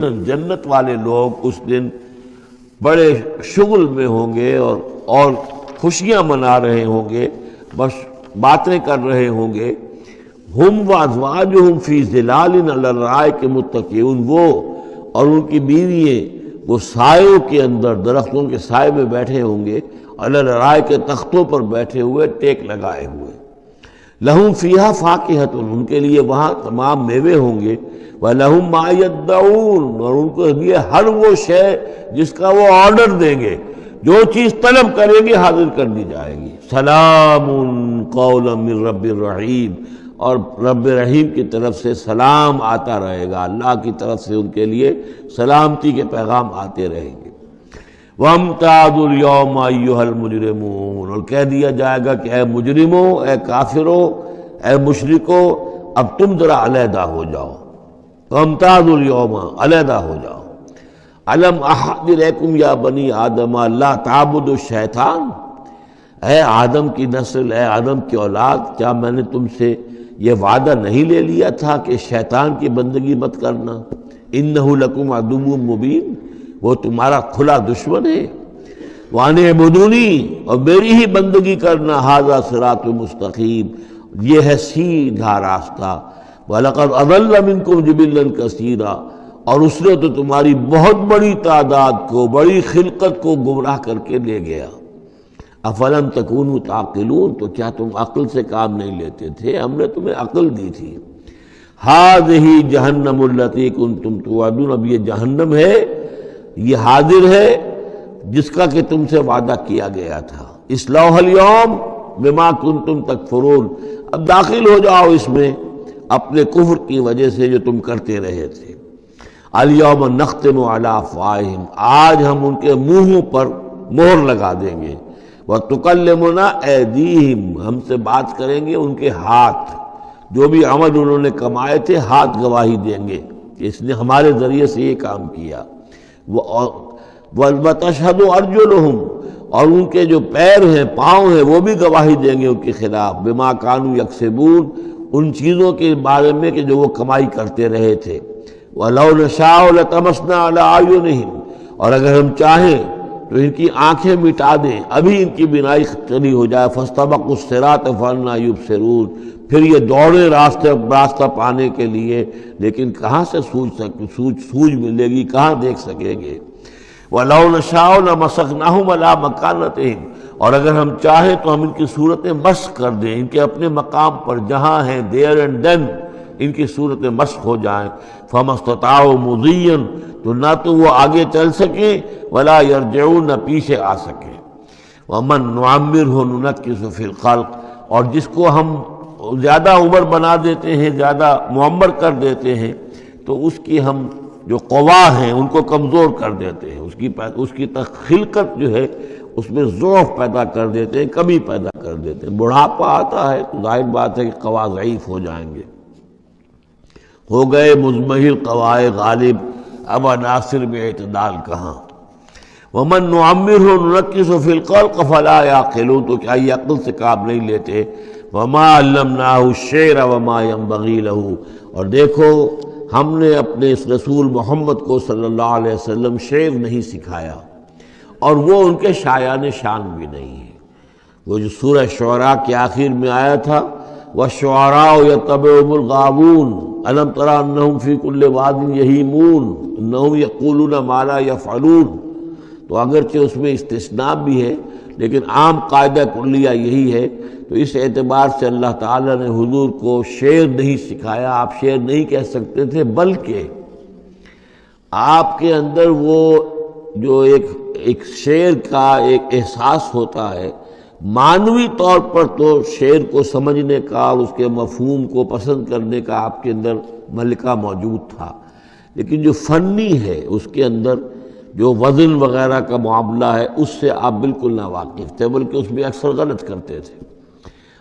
جنت والے لوگ اس دن بڑے شغل میں ہوں گے اور خوشیاں منا رہے ہوں گے، بس باتیں کر رہے ہوں گے۔ ہم وازواجہم فی ظلال علی الارائک متکئون، وہ اور ان کی بیوییں وہ سایوں کے اندر، درختوں کے سائے میں بیٹھے ہوں گے، علی الارائک کے تختوں پر بیٹھے ہوئے، ٹیک لگائے ہوئے۔ لہم فیہا فاکہۃ، ان کے لیے وہاں تمام میوے ہوں گے۔ وَلَهُم مَّا يَدَّعُونَ، اور ان کو لیے ہر وہ شے جس کا وہ آرڈر دیں گے، جو چیز طلب کریں گے حاضر کر دی جائے گی۔ سلام قولا من رب الرحیم، اور رب رحیم کی طرف سے سلام آتا رہے گا، اللہ کی طرف سے ان کے لیے سلامتی کے پیغام آتے رہیں گے۔ وَامْتَازُوا الْيَوْمَ أَيُّهَا الْمُجْرِمُونَ، اور کہہ دیا جائے گا کہ اے مجرموں، اے کافروں، اے مشرکوں، اب تم ذرا علیحدہ ہو جاؤ۔ وَامْتَازُوا الْيَوْمَ، علیحدہ ہو جاؤ۔ أَلَمْ أَعْهَدْ إِلَيْكُمْ يَا بَنِي آدَمَ لَا تَعْبُدُوا الشَّيْطَانَ، اے آدم کی نسل، اے آدم کی اولاد، کیا میں نے تم سے یہ وعدہ نہیں لے لیا تھا کہ شیطان کی بندگی مت کرنا؟ إِنَّهُ لَكُمْ عَدُوٌّ مُّبِينٌ، وہ تمہارا کھلا دشمن ہے۔ وَأَنِ اعْبُدُونِي، اور میری ہی بندگی کرنا، هَذَا صِرَاطٌ مُّسْتَقِيمٌ، یہ ہے سیدھا راستہ۔ وَلَقَدْ أَضَلَّ مِنكُمْ جِبِلًّا كَثِيرًا، اور اس نے تو تمہاری بہت بڑی تعداد کو، بڑی خلقت کو گمراہ کر کے لے گیا۔ أَفَلَمْ تَكُونُوا تَعْقِلُونَ، تو کیا تم عقل سے کام نہیں لیتے تھے؟ ہم نے تمہیں عقل دی تھی۔ هَذِهِ جَهَنَّمُ الَّتِي كُنتُمْ تُوعَدُونَ، اب یہ جہنم ہے، یہ حاضر ہے جس کا کہ تم سے وعدہ کیا گیا تھا۔ اصلوها اليوم بما كنتم تکفرون، اب داخل ہو جاؤ اس میں اپنے کفر کی وجہ سے جو تم کرتے رہے تھے۔ الیوم نختم علی افواہہم، آج ہم ان کے منہوں پر مہر لگا دیں گے۔ وتکلمنا ایدیہم، ہم سے بات کریں گے ان کے ہاتھ، جو بھی عمل انہوں نے کمائے تھے ہاتھ گواہی دیں گے کہ اس نے ہمارے ذریعے سے یہ کام کیا۔ وتشہد ارجلہم، اور ان کے جو پیر ہیں، پاؤں ہیں، وہ بھی گواہی دیں گے ان کے خلاف، بما کانوا یکسبون، ان چیزوں کے بارے میں کہ جو وہ کمائی کرتے رہے تھے۔ وَلَوْ نَشَاءُ لَطَمَسْنَا عَلَىٰ أَعْيُنِهِمْ، اور اگر ہم چاہیں تو ان کی آنکھیں مٹا دیں، ابھی ان کی بینائی چلی ہو جائے۔ فَاسْتَبَقُوا الصِّرَاطَ فَأَنَّىٰ يُبْصِرُونَ، پھر یہ دوڑے راستہ پانے کے لیے، لیکن کہاں سے سوجھ ملے گی، کہاں دیکھ سکیں گے۔ وَلَوْ نَشَاءُ لَمَسَخْنَاهُمْ عَلَىٰ مَكَانَتِهِمْ، اور اگر ہم چاہیں تو ہم ان کی صورتیں مسخ کر دیں، ان کے اپنے مقام پر جہاں ہیں، دیر اینڈ دین ان کی صورتیں مسخ ہو جائیں۔ فَمَا اسْتَطَاعُوا مُضِيًّا، تو نہ تو وہ آگے چل سکیں، وَلَا يَرْجِعُونَ، نہ پیچھے آ سکیں۔ وَمَن نُعَمِّرْهُ نُنَكِّسُ فِي الْخَلْقِ، اور جس کو ہم زیادہ عمر بنا دیتے ہیں، زیادہ معمر کر دیتے ہیں، تو اس کی ہم جو قوا ہیں ان کو کمزور کر دیتے ہیں، اس کی خلقت جو ہے اس میں ضعف پیدا کر دیتے ہیں، کمی پیدا کر دیتے ہیں۔ بڑھاپا آتا ہے تو ظاہر بات ہے کہ قوا ضعیف ہو جائیں گے۔ ہو گئے مزمحل قوائے غالب، اب عناصر میں اعتدال کہاں۔ وَمَن نُعَمِّرْهُ نُنَكِّسُ فِي الْخَلْقِ فَلَا يَعْقِلُونَ، تو کیا یہ عقل سے کام نہیں لیتے۔ وَمَا عَلَّمْنَاهُ الشِّعْرَ وَمَا يَنبَغِي لَهُ، اور دیکھو ہم نے اپنے اس رسول محمد کو صلی اللہ علیہ وسلم شعر نہیں سکھایا، اور وہ ان کے شایان شان بھی نہیں ہے۔ وہ جو سورہ شعراء کے آخر میں آیا تھا، وَالشُّعَرَاءُ يَتَّبِعُهُمُ الْغَاوُونَ أَلَمْ تَرَ أَنَّهُمْ فِي كُلِّ وَادٍ يَهِيمُونَ إِنَّهُمْ يَقُولُونَ مَا لَا يَفْعَلُونَ، تو اگرچہ اس میں استثناء بھی ہے لیکن عام قاعدہ کلیہ یہی ہے۔ تو اس اعتبار سے اللہ تعالیٰ نے حضور کو شعر نہیں سکھایا، آپ شعر نہیں کہہ سکتے تھے، بلکہ آپ کے اندر وہ جو ایک شعر کا ایک احساس ہوتا ہے، معنوی طور پر تو شعر کو سمجھنے کا اور اس کے مفہوم کو پسند کرنے کا آپ کے اندر ملکہ موجود تھا، لیکن جو فنی ہے اس کے اندر جو وزن وغیرہ کا معاملہ ہے اس سے آپ بالکل ناواقف تھے، بلکہ اس میں اکثر غلط کرتے تھے۔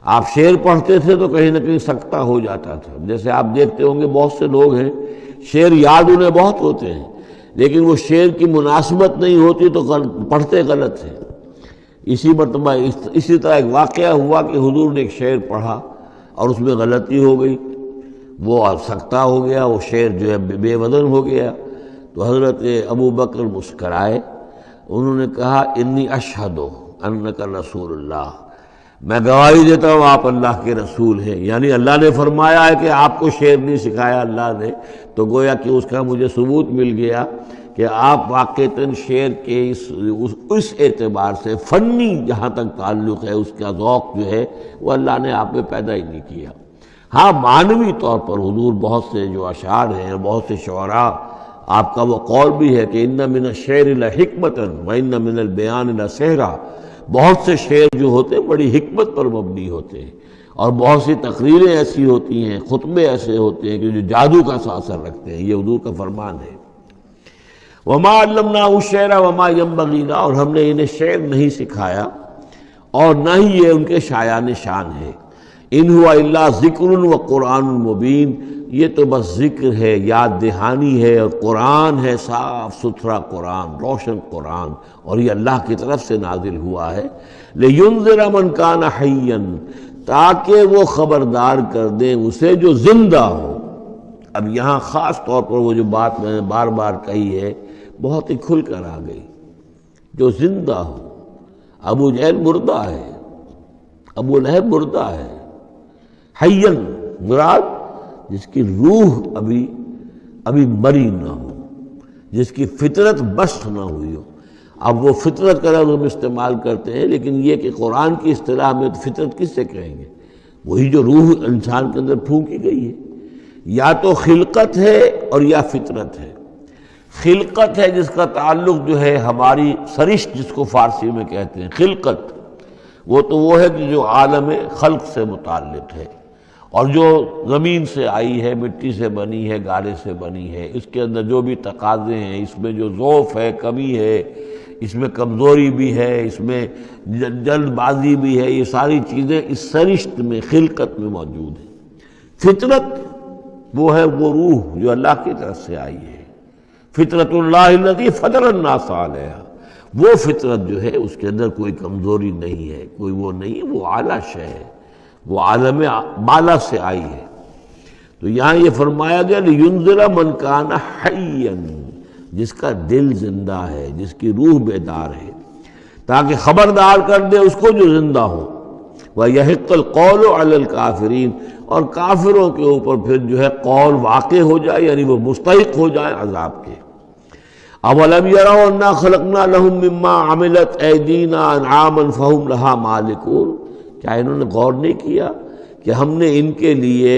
آپ شعر پڑھتے تھے تو کہیں نہ کہیں سکتہ ہو جاتا تھا۔ جیسے آپ دیکھتے ہوں گے بہت سے لوگ ہیں شعر یاد انہیں بہت ہوتے ہیں، لیکن وہ شعر کی مناسبت نہیں ہوتی تو پڑھتے غلط ہیں۔ اسی مرتبہ اسی طرح ایک واقعہ ہوا کہ حضور نے ایک شعر پڑھا اور اس میں غلطی ہو گئی، وہ سکتہ ہو گیا، وہ شعر جو ہے بے وزن ہو گیا۔ تو حضرت ابو بکر مسکرائے، انہوں نے کہا انی اشہد انک رسول اللہ، میں گواہی دیتا ہوں آپ اللہ کے رسول ہیں، یعنی اللہ نے فرمایا ہے کہ آپ کو شعر نہیں سکھایا اللہ نے، تو گویا کہ اس کا مجھے ثبوت مل گیا کہ آپ واقعتاً شعر کے اس اعتبار سے فنی جہاں تک تعلق ہے اس کا ذوق جو ہے وہ اللہ نے آپ میں پیدا ہی نہیں کیا۔ ہاں معنوی طور پر حضور بہت سے جو اشعار ہیں، بہت سے شعراء، آپ کا وہ قول بھی ہے کہ ان من الشعر لحکمۃ وان من البیان لسحرا، بہت سے شعر جو ہوتے ہیں بڑی حکمت پر مبنی ہوتے ہیں، اور بہت سی تقریریں ایسی ہوتی ہیں، خطبے ایسے ہوتے ہیں کہ جو جادو کا سا اثر رکھتے ہیں، یہ حضور کا فرمان ہے۔ وما علمناہ الشعر وما ينبغی لہ، اور ہم نے انہیں شعر نہیں سکھایا اور نہ ہی یہ ان کے شایان شان ہے۔ ان ہوا الا ذکر و قرآن مبین، یہ تو بس ذکر ہے، یاد دہانی ہے، اور قرآن ہے، صاف ستھرا قرآن، روشن قرآن، اور یہ اللہ کی طرف سے نازل ہوا ہے۔ لِيُنذِرَ مَنْ كَانَ حَيًّا، تاکہ وہ خبردار کر دیں اسے جو زندہ ہو۔ اب یہاں خاص طور پر وہ جو بات میں نے بار بار کہی ہے بہت ہی کھل کر آ گئی، جو زندہ ہو۔ ابو جہل مردہ ہے، ابو لہب مردہ ہے، حیّن مراد جس کی روح ابھی مری نہ ہو، جس کی فطرت بست نہ ہوئی ہو۔ اب وہ فطرت کا لفظ ہم استعمال کرتے ہیں، لیکن یہ کہ قرآن کی اصطلاح میں فطرت کس سے کہیں گے؟ وہی جو روح انسان کے اندر پھونکی گئی ہے، یا تو خلقت ہے اور یا فطرت ہے۔ خلقت ہے جس کا تعلق جو ہے ہماری سرشت، جس کو فارسی میں کہتے ہیں خلقت، وہ ہے کہ جو عالم خلق سے متعلق ہے، اور جو زمین سے آئی ہے، مٹی سے بنی ہے، گارے سے بنی ہے، اس کے اندر جو بھی تقاضے ہیں، اس میں جو ضعف ہے، کمی ہے، اس میں کمزوری بھی ہے، اس میں جلد بازی بھی ہے، یہ ساری چیزیں اس سرشت میں خلقت میں موجود ہیں۔ فطرت وہ ہے وہ روح جو اللہ کی طرف سے آئی ہے، فطرت اللہ التی فطر الناس علیہا، وہ فطرت جو ہے اس کے اندر کوئی کمزوری نہیں ہے، کوئی وہ نہیں ہے، وہ اعلیٰ شے ہے، وہ عالم بالا سے آئی ہے۔ تو یہاں یہ فرمایا گیا لِيُنذِرَ مَنْ كَانَ حَيًّا، جس کا دل زندہ ہے، جس کی روح بیدار ہے، تاکہ خبردار کر دے اس کو جو زندہ ہو۔ وَيَحِقَّ الْقَوْلُ عَلَى الْكَافِرِينَ، اور کافروں کے اوپر پھر جو ہے قول واقع ہو جائے، یعنی وہ مستحق ہو جائے عذاب کے۔ اَوَلَمْ يَرَوْا أَنَّا خَلَقْنَا لَهُم مِّمَّا عَمِلَتْ أَيْدِينَا أَنْعَامًا فَهُمْ لَهَا مَالِكُونَ، کیا انہوں نے غور نہیں کیا کہ ہم نے ان کے لیے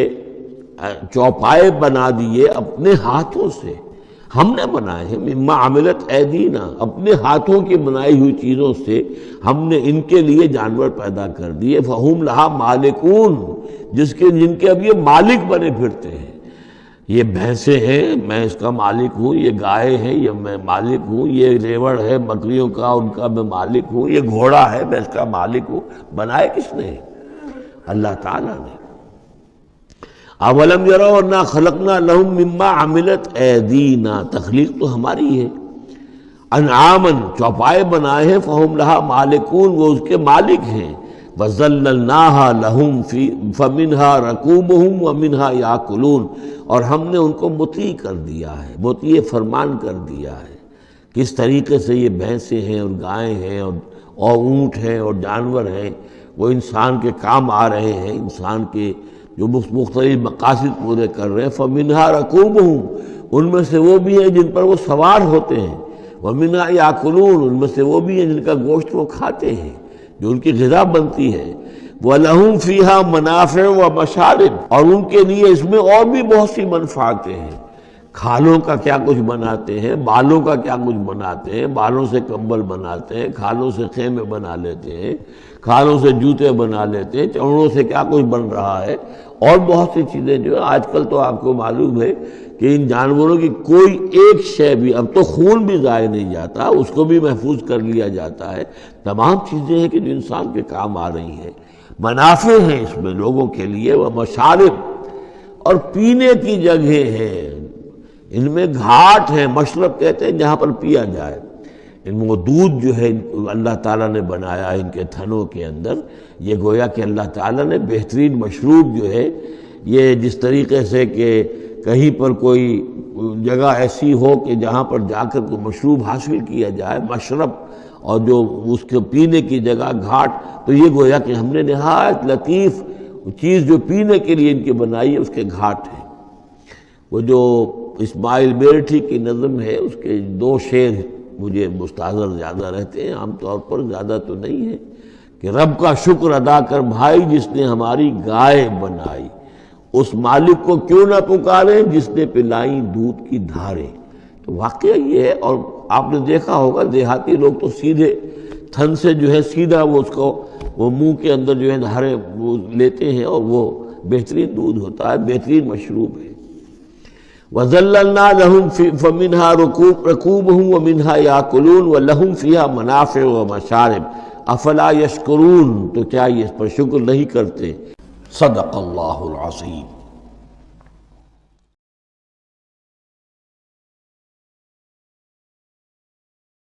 چوپائے بنا دیے اپنے ہاتھوں سے، ہم نے بنائے ہیں، مما عملت ایدینا، اپنے ہاتھوں کی بنائی ہوئی چیزوں سے ہم نے ان کے لیے جانور پیدا کر دیے، فہم لہا مالکون، جن کے اب یہ مالک بنے پھرتے ہیں۔ یہ بھینسیں ہیں، میں اس کا مالک ہوں، یہ گائے ہیں، یہ میں مالک ہوں، یہ ریوڑ ہے بکریوں کا، ان کا میں مالک ہوں، یہ گھوڑا ہے، میں اس کا مالک ہوں۔ بنائے کس نے؟ اللہ تعالیٰ نے۔ اولم یروا انا خلقنا لهم مما عملت ایدینا، تخلیق تو ہماری ہے۔ انعاماً، چوپائے بنائے ہیں، فہم لہا مالکون، وہ اس کے مالک ہیں۔ وَذَلَّلْنَاهَا لَهُمْ فَمِنْهَا رَكُوبُهُمْ وَمِنْهَا يَأْكُلُونَ، اور ہم نے ان کو مطیع کر دیا ہے، مطیع فرمان کر دیا ہے۔ کس طریقے سے یہ بھینسیں ہیں اور گائیں ہیں اور اونٹ ہیں اور جانور ہیں، وہ انسان کے کام آ رہے ہیں، انسان کے جو مختلف مقاصد پورے کر رہے ہیں۔ فَمِنْهَا رَكُوبُهُمْ، ان میں سے وہ بھی ہیں جن پر وہ سوار ہوتے ہیں، وَمِنْهَا يَأْكُلُونَ، ان میں سے وہ بھی ہیں جن کا گوشت وہ کھاتے ہیں، جو ان کی غذا بنتی ہے۔ وَلَهُمْ فِيهَا مَنَافِعُ وَمَشَارِبُ، اور ان کے لیے اس میں اور بھی بہت سی منفعتیں ہیں۔ کھالوں کا کیا کچھ بناتے ہیں، بالوں کا کیا کچھ بناتے ہیں، بالوں سے کمبل بناتے ہیں، کھالوں سے خیمے بنا لیتے ہیں، کھالوں سے جوتے بنا لیتے ہیں، چمڑوں سے کیا کچھ بن رہا ہے، اور بہت سی چیزیں جو ہے آج کل تو آپ کو معلوم ہے کہ ان جانوروں کی کوئی ایک شے بھی، اب تو خون بھی ضائع نہیں جاتا، اس کو بھی محفوظ کر لیا جاتا ہے۔ تمام چیزیں ہیں کہ جو انسان کے کام آ رہی ہیں، منافع ہیں اس میں لوگوں کے لیے، وہ مشارب، اور پینے کی جگہیں ہیں، ان میں گھاٹ ہیں، مشرب کہتے ہیں جہاں پر پیا جائے۔ ان میں وہ دودھ جو ہے اللہ تعالیٰ نے بنایا ان کے تھنوں کے اندر، یہ گویا کہ اللہ تعالیٰ نے بہترین مشروب جو ہے، یہ جس طریقے سے کہ کہیں پر کوئی جگہ ایسی ہو کہ جہاں پر جا کر کوئی مشروب حاصل کیا جائے، مشرب، اور جو اس کے پینے کی جگہ گھاٹ، تو یہ گویا کہ ہم نے نہایت لطیف چیز جو پینے کے لیے ان کی بنائی ہے اس کے گھاٹ ہیں۔ وہ جو اسماعیل بیرٹھی کی نظم ہے اس کے 2 شعر مجھے مستحضر زیادہ رہتے ہیں، عام طور پر زیادہ تو نہیں ہے، کہ رب کا شکر ادا کر بھائی جس نے ہماری گائے بنائی، اس مالک کو کیوں نہ پکاریں جس نے پلائیں دودھ کی دھاریں۔ تو واقعہ یہ ہے، اور آپ نے دیکھا ہوگا دیہاتی لوگ تو سیدھے تھن سے جو ہے سیدھا وہ اس کو وہ منہ کے اندر جو ہے دھارے وہ لیتے ہیں، اور وہ بہترین دودھ ہوتا ہے، بہترین مشروب ہے۔ وَذَلَّلْنَا لَهُمْ فَمِنْهَا رَكُوبُهُمْ وَمِنْهَا يَأْكُلُونَ وَلَهُمْ فِيهَا مَنَافِعُ وَمَشَارِبُ أَفَلَا يَشْكُرُونَ، تو کیا یہ اس پر شکر نہیں کرتے؟ صدق اللہ العظیم۔